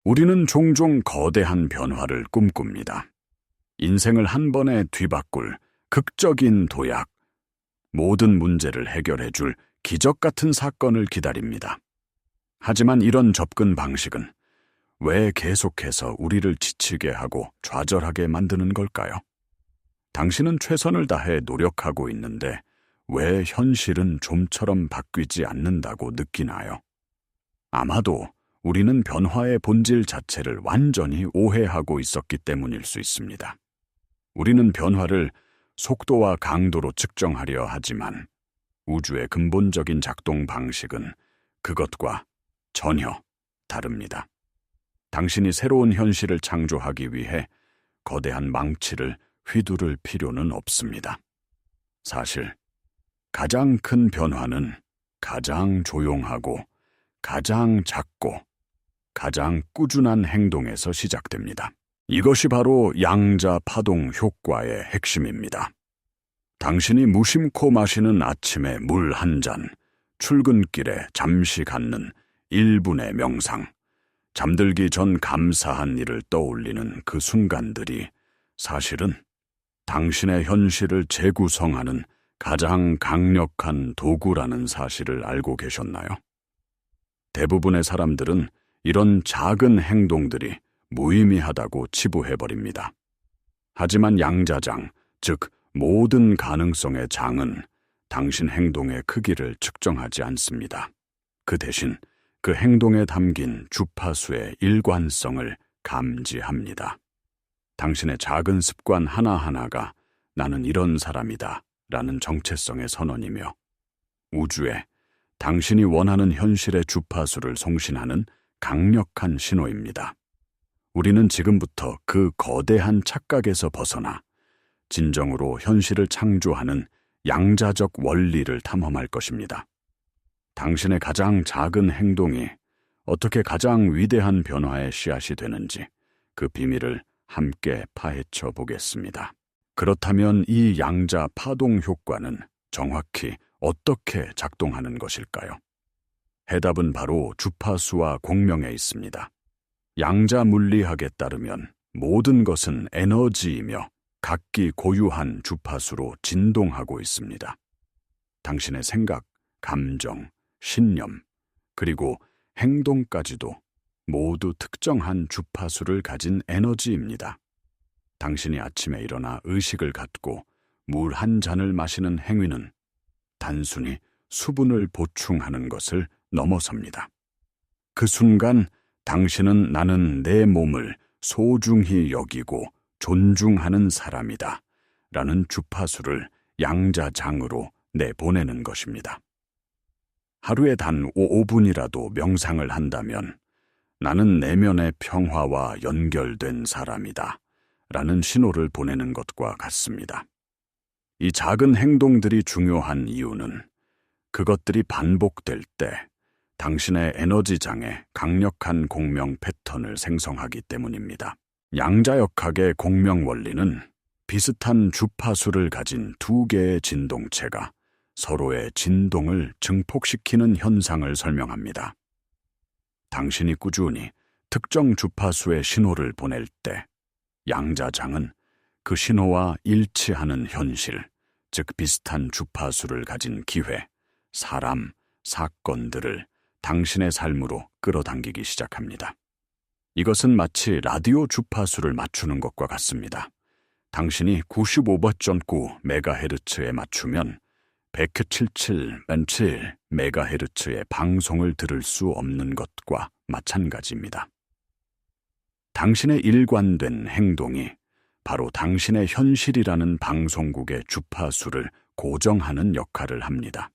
우리는 종종 거대한 변화를 꿈꿉니다. 인생을 한 번에 뒤바꿀 극적인 도약, 모든 문제를 해결해 줄 기적 같은 사건을 기다립니다. 하지만 이런 접근 방식은 왜 계속해서 우리를 지치게 하고 좌절하게 만드는 걸까요? 당신은 최선을 다해 노력하고 있는데 왜 현실은 좀처럼 바뀌지 않는다고 느끼나요? 아마도 우리는 변화의 본질 자체를 완전히 오해하고 있었기 때문일 수 있습니다. 우리는 변화를 속도와 강도로 측정하려 하지만 우주의 근본적인 작동 방식은 그것과 전혀 다릅니다. 당신이 새로운 현실을 창조하기 위해 거대한 망치를 휘두를 필요는 없습니다. 사실 가장 큰 변화는 가장 조용하고 가장 작고 가장 꾸준한 행동에서 시작됩니다. 이것이 바로 양자 파동 효과의 핵심입니다. 당신이 무심코 마시는 아침에 물 한 잔, 출근길에 잠시 갖는 1분의 명상, 잠들기 전 감사한 일을 떠올리는 그 순간들이 사실은 당신의 현실을 재구성하는 가장 강력한 도구라는 사실을 알고 계셨나요? 대부분의 사람들은 이런 작은 행동들이 무의미하다고 치부해버립니다. 하지만 양자장, 즉 모든 가능성의 장은 당신 행동의 크기를 측정하지 않습니다. 그 대신 그 행동에 담긴 주파수의 일관성을 감지합니다. 당신의 작은 습관 하나하나가 나는 이런 사람이다 라는 정체성의 선언이며 우주에 당신이 원하는 현실의 주파수를 송신하는 강력한 신호입니다. 우리는 지금부터 그 거대한 착각에서 벗어나 진정으로 현실을 창조하는 양자적 원리를 탐험할 것입니다. 당신의 가장 작은 행동이 어떻게 가장 위대한 변화의 씨앗이 되는지 그 비밀을 함께 파헤쳐 보겠습니다. 그렇다면 이 양자 파동 효과는 정확히 어떻게 작동하는 것일까요? 해답은 바로 주파수와 공명에 있습니다. 양자 물리학에 따르면 모든 것은 에너지이며 각기 고유한 주파수로 진동하고 있습니다. 당신의 생각, 감정, 신념, 그리고 행동까지도 모두 특정한 주파수를 가진 에너지입니다. 당신이 아침에 일어나 의식을 갖고 물 한 잔을 마시는 행위는 단순히 수분을 보충하는 것을 넘어섭니다. 그 순간 당신은 나는 내 몸을 소중히 여기고 존중하는 사람이다 라는 주파수를 양자장으로 내보내는 것입니다. 하루에 단 5분이라도 명상을 한다면 나는 내면의 평화와 연결된 사람이다 라는 신호를 보내는 것과 같습니다. 이 작은 행동들이 중요한 이유는 그것들이 반복될 때 당신의 에너지장에 강력한 공명 패턴을 생성하기 때문입니다. 양자역학의 공명 원리는 비슷한 주파수를 가진 두 개의 진동체가 서로의 진동을 증폭시키는 현상을 설명합니다. 당신이 꾸준히 특정 주파수의 신호를 보낼 때 양자장은 그 신호와 일치하는 현실, 즉 비슷한 주파수를 가진 기회, 사람, 사건들을 당신의 삶으로 끌어당기기 시작합니다. 이것은 마치 라디오 주파수를 맞추는 것과 같습니다. 당신이 95.9MHz에 맞추면 177.7MHz의 방송을 들을 수 없는 것과 마찬가지입니다. 당신의 일관된 행동이 바로 당신의 현실이라는 방송국의 주파수를 고정하는 역할을 합니다.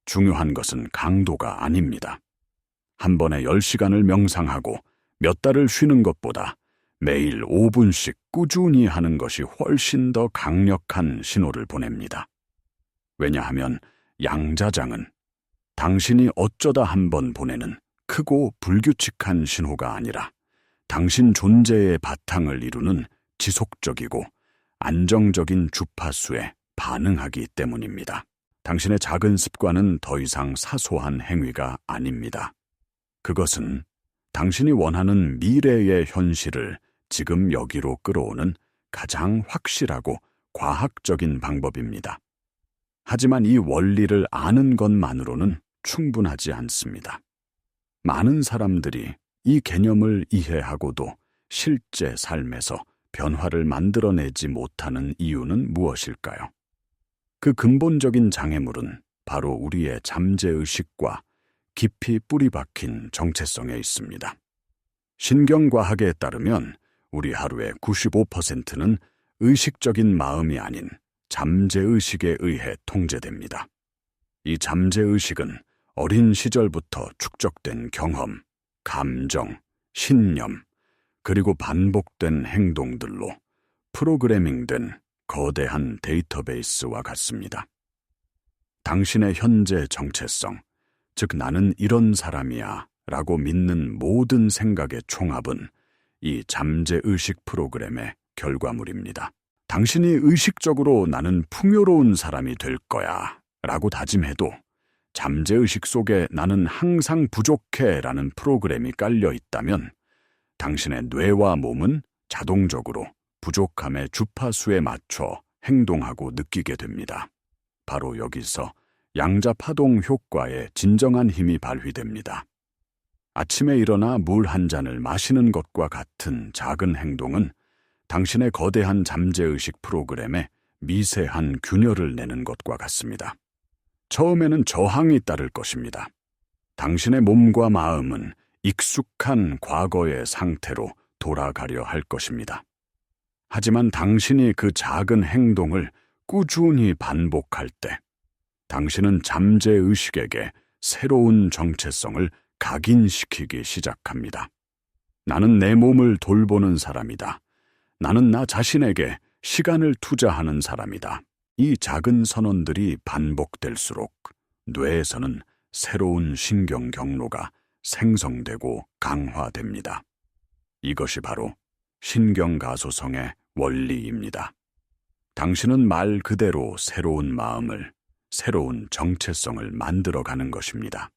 중요한 것은 강도가 아닙니다. 한 번에 10시간을 명상하고 몇 달을 쉬는 것보다 매일 5분씩 꾸준히 하는 것이 훨씬 더 강력한 신호를 보냅니다. 왜냐하면 양자장은 당신이 어쩌다 한 번 보내는 크고 불규칙한 신호가 아니라 당신 존재의 바탕을 이루는 지속적이고 안정적인 주파수에 반응하기 때문입니다. 당신의 작은 습관은 더 이상 사소한 행위가 아닙니다. 그것은 당신이 원하는 미래의 현실을 지금 여기로 끌어오는 가장 확실하고 과학적인 방법입니다. 하지만 이 원리를 아는 것만으로는 충분하지 않습니다. 많은 사람들이 이 개념을 이해하고도 실제 삶에서 변화를 만들어내지 못하는 이유는 무엇일까요? 그 근본적인 장애물은 바로 우리의 잠재의식과 깊이 뿌리 박힌 정체성에 있습니다. 신경과학에 따르면 우리 하루의 95%는 의식적인 마음이 아닌 잠재의식에 의해 통제됩니다. 이 잠재의식은 어린 시절부터 축적된 경험, 감정, 신념, 그리고 반복된 행동들로 프로그래밍된 거대한 데이터베이스와 같습니다. 당신의 현재 정체성, 즉 나는 이런 사람이야 라고 믿는 모든 생각의 총합은 이 잠재의식 프로그램의 결과물입니다. 당신이 의식적으로 나는 풍요로운 사람이 될 거야 라고 다짐해도 잠재의식 속에 나는 항상 부족해 라는 프로그램이 깔려 있다면 당신의 뇌와 몸은 자동적으로 부족함의 주파수에 맞춰 행동하고 느끼게 됩니다. 바로 여기서 양자파동 효과의 진정한 힘이 발휘됩니다. 아침에 일어나 물 한 잔을 마시는 것과 같은 작은 행동은 당신의 거대한 잠재의식 프로그램에 미세한 균열을 내는 것과 같습니다. 처음에는 저항이 따를 것입니다. 당신의 몸과 마음은 익숙한 과거의 상태로 돌아가려 할 것입니다. 하지만 당신이 그 작은 행동을 꾸준히 반복할 때 당신은 잠재의식에게 새로운 정체성을 각인시키기 시작합니다. 나는 내 몸을 돌보는 사람이다. 나는 나 자신에게 시간을 투자하는 사람이다. 이 작은 선언들이 반복될수록 뇌에서는 새로운 신경 경로가 생성되고 강화됩니다. 이것이 바로 신경가소성의 원리입니다. 당신은 말 그대로 새로운 마음을, 새로운 정체성을 만들어가는 것입니다.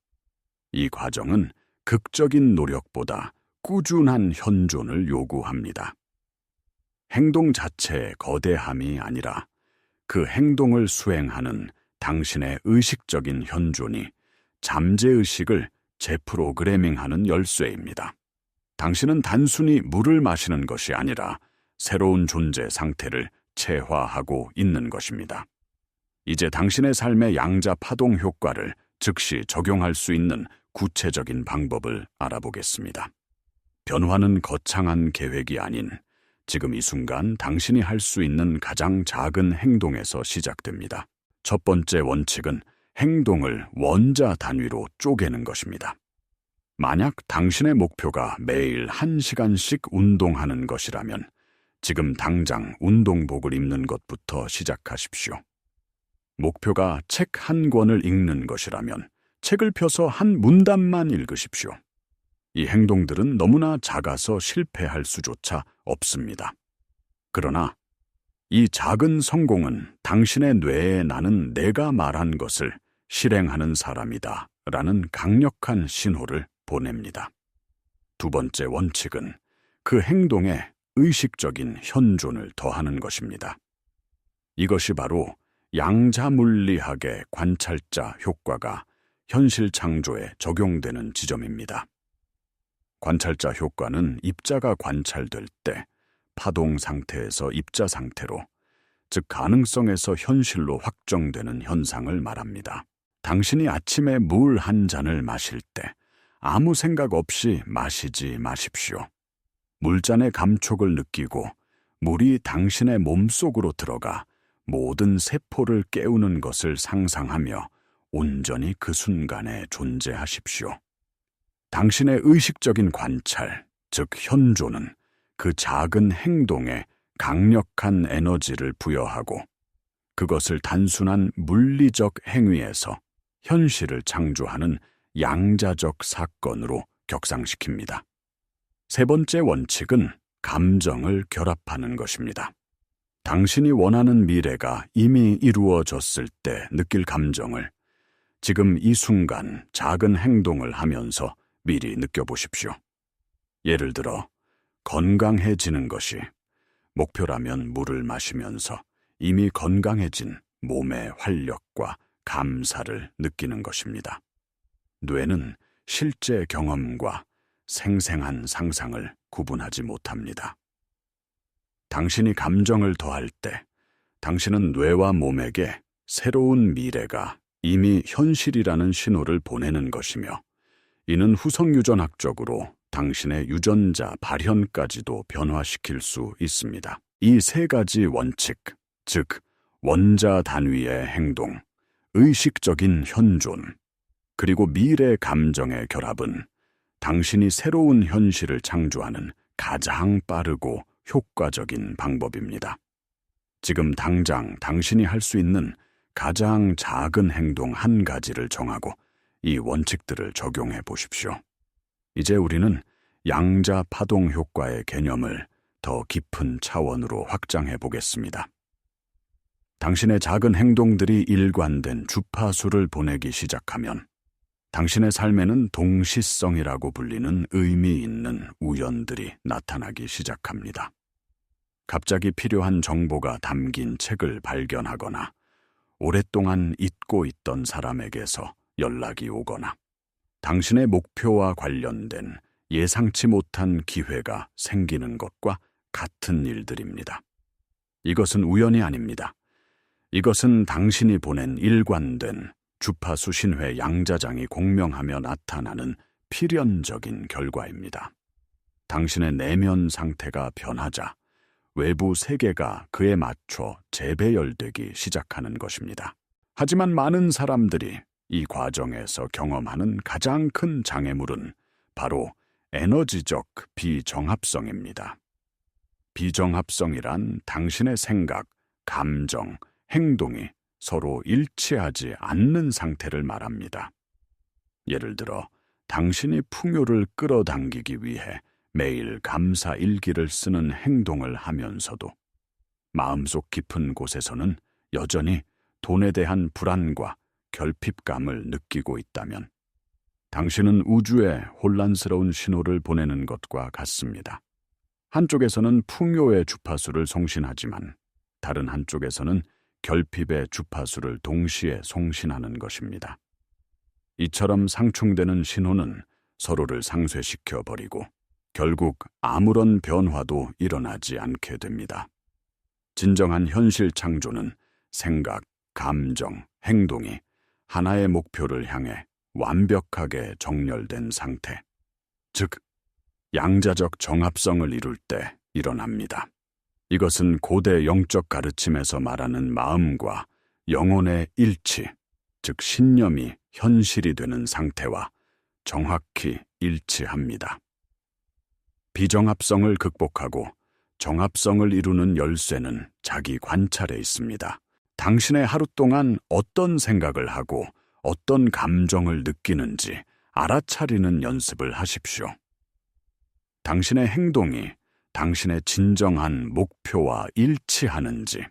이 과정은 극적인 노력보다 꾸준한 현존을 요구합니다. 행동 자체의 거대함이 아니라 그 행동을 수행하는 당신의 의식적인 현존이 잠재의식을 재프로그래밍하는 열쇠입니다. 당신은 단순히 물을 마시는 것이 아니라 새로운 존재 상태를 체화하고 있는 것입니다. 이제 당신의 삶의 양자 파동 효과를 즉시 적용할 수 있는 구체적인 방법을 알아보겠습니다. 변화는 거창한 계획이 아닌 지금 이 순간 당신이 할 수 있는 가장 작은 행동에서 시작됩니다. 첫 번째 원칙은 행동을 원자 단위로 쪼개는 것입니다. 만약 당신의 목표가 매일 1시간씩 운동하는 것이라면 지금 당장 운동복을 입는 것부터 시작하십시오. 목표가 책 한 권을 읽는 것이라면 책을 펴서 한 문단만 읽으십시오. 이 행동들은 너무나 작아서 실패할 수조차 없습니다. 그러나 이 작은 성공은 당신의 뇌에 나는 내가 말한 것을 실행하는 사람이다 라는 강력한 신호를 보냅니다. 두 번째 원칙은 그 행동에 의식적인 현존을 더하는 것입니다. 이것이 바로 양자물리학의 관찰자 효과가 현실 창조에 적용되는 지점입니다. 관찰자 효과는 입자가 관찰될 때 파동 상태에서 입자 상태로, 즉 가능성에서 현실로 확정되는 현상을 말합니다. 당신이 아침에 물 한 잔을 마실 때 아무 생각 없이 마시지 마십시오. 물잔의 감촉을 느끼고 물이 당신의 몸속으로 들어가 모든 세포를 깨우는 것을 상상하며 온전히 그 순간에 존재하십시오. 당신의 의식적인 관찰, 즉 현존은 그 작은 행동에 강력한 에너지를 부여하고 그것을 단순한 물리적 행위에서 현실을 창조하는 양자적 사건으로 격상시킵니다. 세 번째 원칙은 감정을 결합하는 것입니다. 당신이 원하는 미래가 이미 이루어졌을 때 느낄 감정을 지금 이 순간 작은 행동을 하면서 미리 느껴보십시오. 예를 들어 건강해지는 것이 목표라면 물을 마시면서 이미 건강해진 몸의 활력과 감사를 느끼는 것입니다. 뇌는 실제 경험과 생생한 상상을 구분하지 못합니다. 당신이 감정을 더할 때 당신은 뇌와 몸에게 새로운 미래가 이미 현실이라는 신호를 보내는 것이며, 이는 후성유전학적으로 당신의 유전자 발현까지도 변화시킬 수 있습니다. 이 세 가지 원칙, 즉 원자 단위의 행동, 의식적인 현존, 그리고 미래 감정의 결합은 당신이 새로운 현실을 창조하는 가장 빠르고 효과적인 방법입니다. 지금 당장 당신이 할 수 있는 가장 작은 행동 한 가지를 정하고 이 원칙들을 적용해 보십시오. 이제 우리는 양자 파동 효과의 개념을 더 깊은 차원으로 확장해 보겠습니다. 당신의 작은 행동들이 일관된 주파수를 보내기 시작하면 당신의 삶에는 동시성이라고 불리는 의미 있는 우연들이 나타나기 시작합니다. 갑자기 필요한 정보가 담긴 책을 발견하거나, 오랫동안 잊고 있던 사람에게서 연락이 오거나, 당신의 목표와 관련된 예상치 못한 기회가 생기는 것과 같은 일들입니다. 이것은 우연이 아닙니다. 이것은 당신이 보낸 일관된 주파수 신회 양자장이 공명하며 나타나는 필연적인 결과입니다. 당신의 내면 상태가 변하자 외부 세계가 그에 맞춰 재배열되기 시작하는 것입니다. 하지만 많은 사람들이 이 과정에서 경험하는 가장 큰 장애물은 바로 에너지적 비정합성입니다. 비정합성이란 당신의 생각, 감정, 행동이 서로 일치하지 않는 상태를 말합니다. 예를 들어 당신이 풍요를 끌어당기기 위해 매일 감사 일기를 쓰는 행동을 하면서도 마음속 깊은 곳에서는 여전히 돈에 대한 불안과 결핍감을 느끼고 있다면 당신은 우주에 혼란스러운 신호를 보내는 것과 같습니다. 한쪽에서는 풍요의 주파수를 송신하지만 다른 한쪽에서는 결핍의 주파수를 동시에 송신하는 것입니다. 이처럼 상충되는 신호는 서로를 상쇄시켜 버리고 결국 아무런 변화도 일어나지 않게 됩니다. 진정한 현실 창조는 생각, 감정, 행동이 하나의 목표를 향해 완벽하게 정렬된 상태, 즉 양자적 정합성을 이룰 때 일어납니다. 이것은 고대 영적 가르침에서 말하는 마음과 영혼의 일치, 즉 신념이 현실이 되는 상태와 정확히 일치합니다. 비정합성을 극복하고 정합성을 이루는 열쇠는 자기 관찰에 있습니다. 당신의 하루 동안 어떤 생각을 하고 어떤 감정을 느끼는지 알아차리는 연습을 하십시오. 당신의 행동이 당신의 진정한 목표와 일치하는지,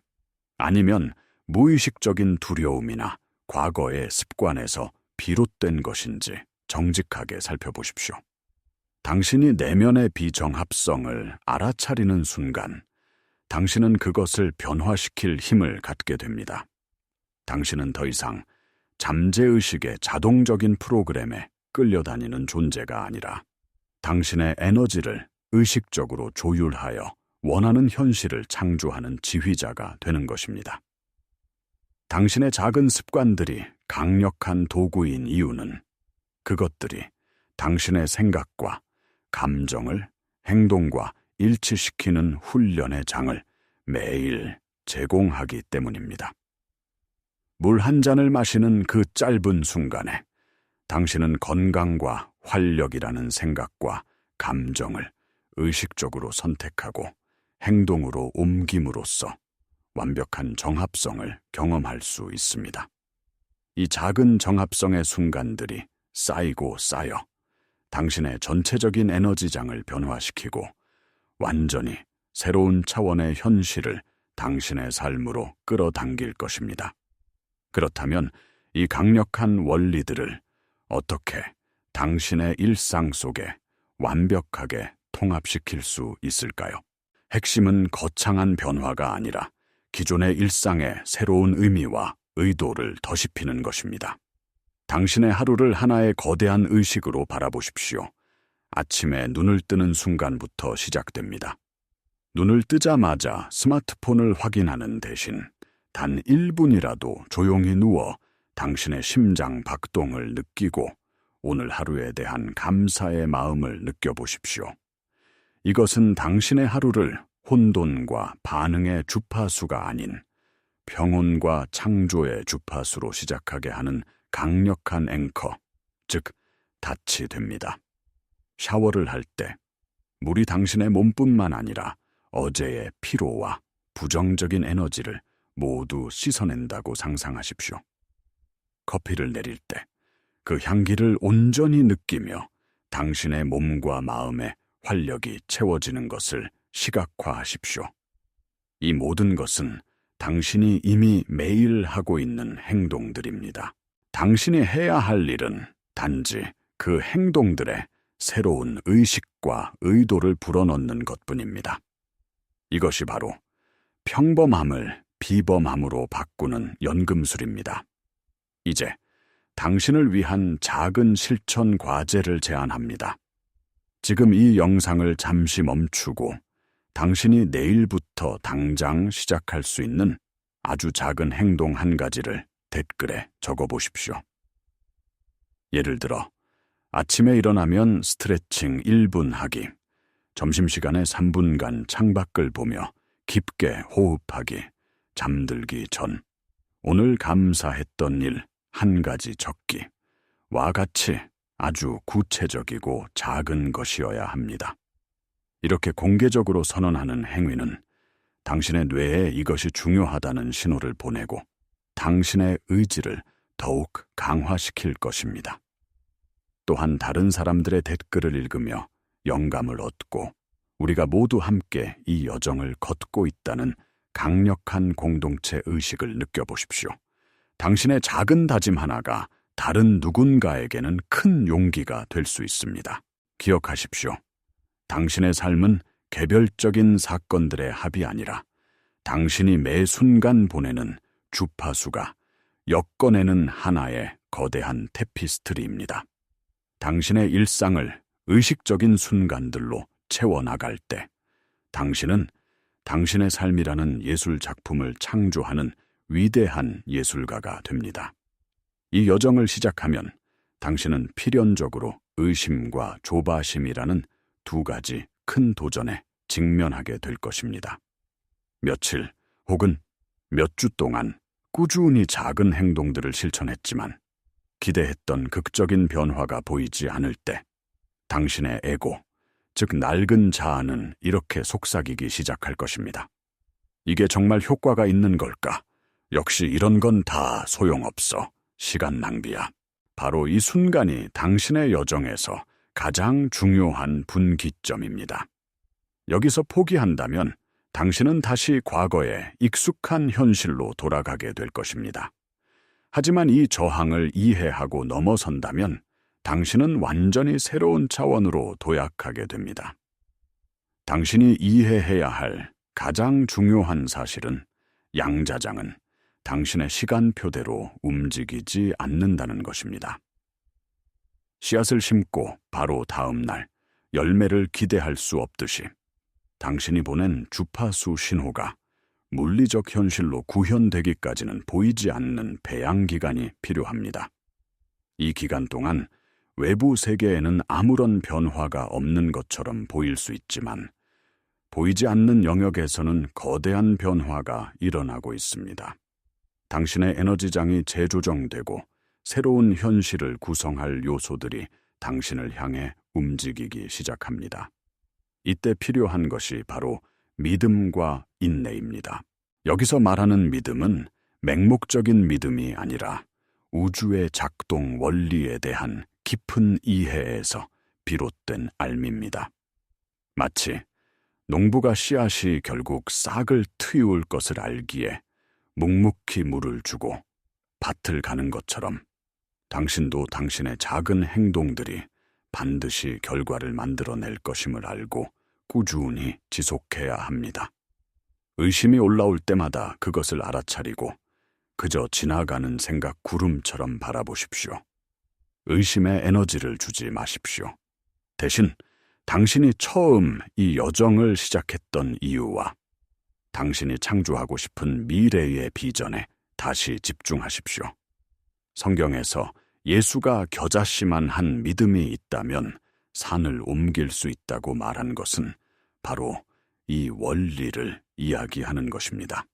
아니면 무의식적인 두려움이나 과거의 습관에서 비롯된 것인지 정직하게 살펴보십시오. 당신이 내면의 비정합성을 알아차리는 순간, 당신은 그것을 변화시킬 힘을 갖게 됩니다. 당신은 더 이상 잠재의식의 자동적인 프로그램에 끌려다니는 존재가 아니라 당신의 에너지를 의식적으로 조율하여 원하는 현실을 창조하는 지휘자가 되는 것입니다. 당신의 작은 습관들이 강력한 도구인 이유는 그것들이 당신의 생각과 감정을 행동과 일치시키는 훈련의 장을 매일 제공하기 때문입니다. 물 한 잔을 마시는 그 짧은 순간에 당신은 건강과 활력이라는 생각과 감정을 의식적으로 선택하고 행동으로 옮김으로써 완벽한 정합성을 경험할 수 있습니다. 이 작은 정합성의 순간들이 쌓이고 쌓여 당신의 전체적인 에너지장을 변화시키고 완전히 새로운 차원의 현실을 당신의 삶으로 끌어당길 것입니다. 그렇다면 이 강력한 원리들을 어떻게 당신의 일상 속에 완벽하게 통합시킬 수 있을까요? 핵심은 거창한 변화가 아니라 기존의 일상에 새로운 의미와 의도를 더시피는 것입니다. 당신의 하루를 하나의 거대한 의식으로 바라보십시오. 아침에 눈을 뜨는 순간부터 시작됩니다. 눈을 뜨자마자 스마트폰을 확인하는 대신 단 1분이라도 조용히 누워 당신의 심장 박동을 느끼고 오늘 하루에 대한 감사의 마음을 느껴보십시오. 이것은 당신의 하루를 혼돈과 반응의 주파수가 아닌 평온과 창조의 주파수로 시작하게 하는 강력한 앵커, 즉 닻이 됩니다. 샤워를 할 때 물이 당신의 몸뿐만 아니라 어제의 피로와 부정적인 에너지를 모두 씻어낸다고 상상하십시오. 커피를 내릴 때 그 향기를 온전히 느끼며 당신의 몸과 마음에 활력이 채워지는 것을 시각화하십시오. 이 모든 것은 당신이 이미 매일 하고 있는 행동들입니다. 당신이 해야 할 일은 단지 그 행동들에 새로운 의식과 의도를 불어넣는 것뿐입니다. 이것이 바로 평범함을 비범함으로 바꾸는 연금술입니다. 이제 당신을 위한 작은 실천 과제를 제안합니다. 지금 이 영상을 잠시 멈추고 당신이 내일부터 당장 시작할 수 있는 아주 작은 행동 한 가지를 댓글에 적어보십시오. 예를 들어, 아침에 일어나면 스트레칭 1분 하기, 점심시간에 3분간 창밖을 보며 깊게 호흡하기, 잠들기 전, 오늘 감사했던 일 한 가지 적기, 와 같이 아주 구체적이고 작은 것이어야 합니다. 이렇게 공개적으로 선언하는 행위는 당신의 뇌에 이것이 중요하다는 신호를 보내고 당신의 의지를 더욱 강화시킬 것입니다. 또한 다른 사람들의 댓글을 읽으며 영감을 얻고 우리가 모두 함께 이 여정을 걷고 있다는 강력한 공동체 의식을 느껴보십시오. 당신의 작은 다짐 하나가 다른 누군가에게는 큰 용기가 될 수 있습니다. 기억하십시오. 당신의 삶은 개별적인 사건들의 합이 아니라 당신이 매 순간 보내는 주파수가 엮어내는 하나의 거대한 테피스트리입니다. 당신의 일상을 의식적인 순간들로 채워나갈 때 당신은 당신의 삶이라는 예술 작품을 창조하는 위대한 예술가가 됩니다. 이 여정을 시작하면 당신은 필연적으로 의심과 조바심이라는 두 가지 큰 도전에 직면하게 될 것입니다. 며칠 혹은 몇 주 동안 꾸준히 작은 행동들을 실천했지만 기대했던 극적인 변화가 보이지 않을 때 당신의 에고, 즉 낡은 자아는 이렇게 속삭이기 시작할 것입니다. 이게 정말 효과가 있는 걸까? 역시 이런 건 다 소용없어. 시간 낭비야. 바로 이 순간이 당신의 여정에서 가장 중요한 분기점입니다. 여기서 포기한다면 당신은 다시 과거의 익숙한 현실로 돌아가게 될 것입니다. 하지만 이 저항을 이해하고 넘어선다면 당신은 완전히 새로운 차원으로 도약하게 됩니다. 당신이 이해해야 할 가장 중요한 사실은 양자장은 당신의 시간표대로 움직이지 않는다는 것입니다. 씨앗을 심고 바로 다음 날 열매를 기대할 수 없듯이 당신이 보낸 주파수 신호가 물리적 현실로 구현되기까지는 보이지 않는 배양 기간이 필요합니다. 이 기간 동안 외부 세계에는 아무런 변화가 없는 것처럼 보일 수 있지만 보이지 않는 영역에서는 거대한 변화가 일어나고 있습니다. 당신의 에너지장이 재조정되고 새로운 현실을 구성할 요소들이 당신을 향해 움직이기 시작합니다. 이때 필요한 것이 바로 믿음과 인내입니다. 여기서 말하는 믿음은 맹목적인 믿음이 아니라 우주의 작동 원리에 대한 깊은 이해에서 비롯된 알미입니다. 마치 농부가 씨앗이 결국 싹을 트이울 것을 알기에 묵묵히 물을 주고 밭을 가는 것처럼 당신도 당신의 작은 행동들이 반드시 결과를 만들어낼 것임을 알고 꾸준히 지속해야 합니다. 의심이 올라올 때마다 그것을 알아차리고 그저 지나가는 생각 구름처럼 바라보십시오. 의심에 에너지를 주지 마십시오. 대신 당신이 처음 이 여정을 시작했던 이유와 당신이 창조하고 싶은 미래의 비전에 다시 집중하십시오. 성경에서 예수가 겨자씨만 한 믿음이 있다면 산을 옮길 수 있다고 말한 것은 바로 이 원리를 이야기하는 것입니다.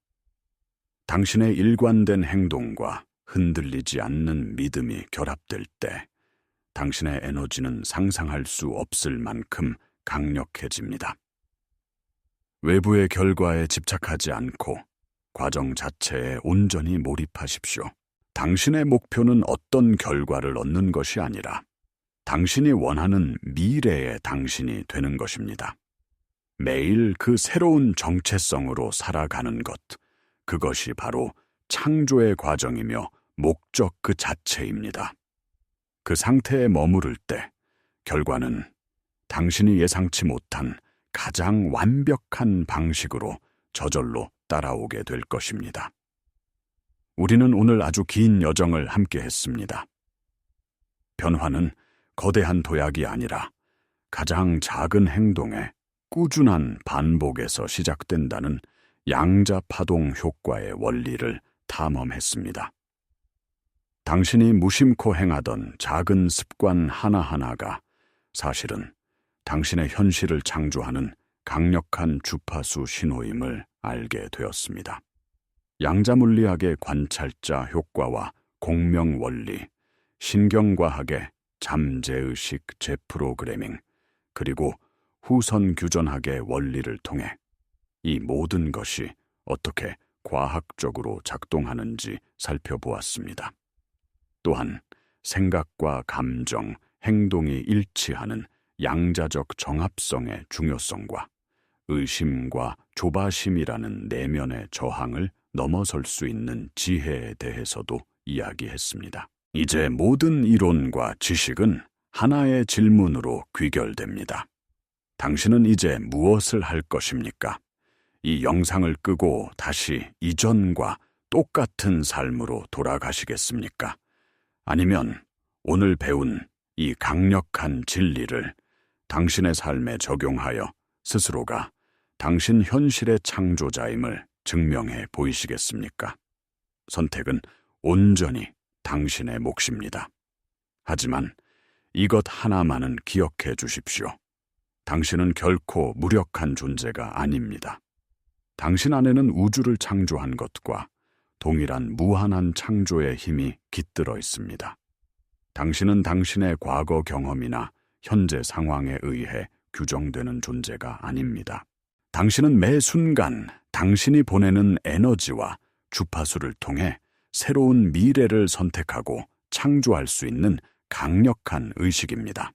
당신의 일관된 행동과 흔들리지 않는 믿음이 결합될 때 당신의 에너지는 상상할 수 없을 만큼 강력해집니다. 외부의 결과에 집착하지 않고 과정 자체에 온전히 몰입하십시오. 당신의 목표는 어떤 결과를 얻는 것이 아니라 당신이 원하는 미래의 당신이 되는 것입니다. 매일 그 새로운 정체성으로 살아가는 것, 그것이 바로 창조의 과정이며 목적 그 자체입니다. 그 상태에 머무를 때 결과는 당신이 예상치 못한 가장 완벽한 방식으로 저절로 따라오게 될 것입니다. 우리는 오늘 아주 긴 여정을 함께 했습니다. 변화는 거대한 도약이 아니라 가장 작은 행동의 꾸준한 반복에서 시작된다는 양자파동 효과의 원리를 탐험했습니다. 당신이 무심코 행하던 작은 습관 하나하나가 사실은 당신의 현실을 창조하는 강력한 주파수 신호임을 알게 되었습니다. 양자물리학의 관찰자 효과와 공명 원리, 신경과학의 잠재의식 재프로그래밍, 그리고 후선 규전학의 원리를 통해 이 모든 것이 어떻게 과학적으로 작동하는지 살펴보았습니다. 또한 생각과 감정, 행동이 일치하는 양자적 정합성의 중요성과 의심과 조바심이라는 내면의 저항을 넘어설 수 있는 지혜에 대해서도 이야기했습니다. 이제 모든 이론과 지식은 하나의 질문으로 귀결됩니다. 당신은 이제 무엇을 할 것입니까? 이 영상을 끄고 다시 이전과 똑같은 삶으로 돌아가시겠습니까? 아니면 오늘 배운 이 강력한 진리를 당신의 삶에 적용하여 스스로가 당신 현실의 창조자임을 증명해 보이시겠습니까? 선택은 온전히 당신의 몫입니다. 하지만 이것 하나만은 기억해 주십시오. 당신은 결코 무력한 존재가 아닙니다. 당신 안에는 우주를 창조한 것과 동일한 무한한 창조의 힘이 깃들어 있습니다. 당신은 당신의 과거 경험이나 현재 상황에 의해 규정되는 존재가 아닙니다. 당신은 매 순간 당신이 보내는 에너지와 주파수를 통해 새로운 미래를 선택하고 창조할 수 있는 강력한 의식입니다.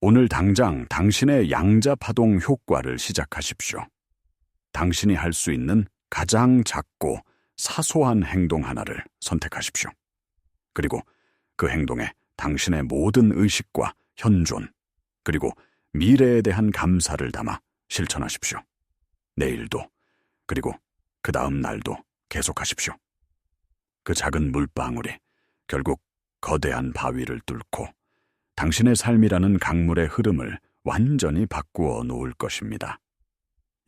오늘 당장 당신의 양자파동 효과를 시작하십시오. 당신이 할 수 있는 가장 작고 사소한 행동 하나를 선택하십시오. 그리고 그 행동에 당신의 모든 의식과 현존, 그리고 미래에 대한 감사를 담아 실천하십시오. 내일도, 그리고 그 다음 날도 계속하십시오. 그 작은 물방울이 결국 거대한 바위를 뚫고 당신의 삶이라는 강물의 흐름을 완전히 바꾸어 놓을 것입니다.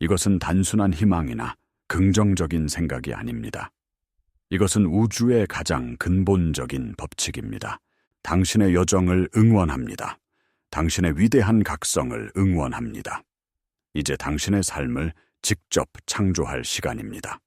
이것은 단순한 희망이나 긍정적인 생각이 아닙니다. 이것은 우주의 가장 근본적인 법칙입니다. 당신의 여정을 응원합니다. 당신의 위대한 각성을 응원합니다. 이제 당신의 삶을 직접 창조할 시간입니다.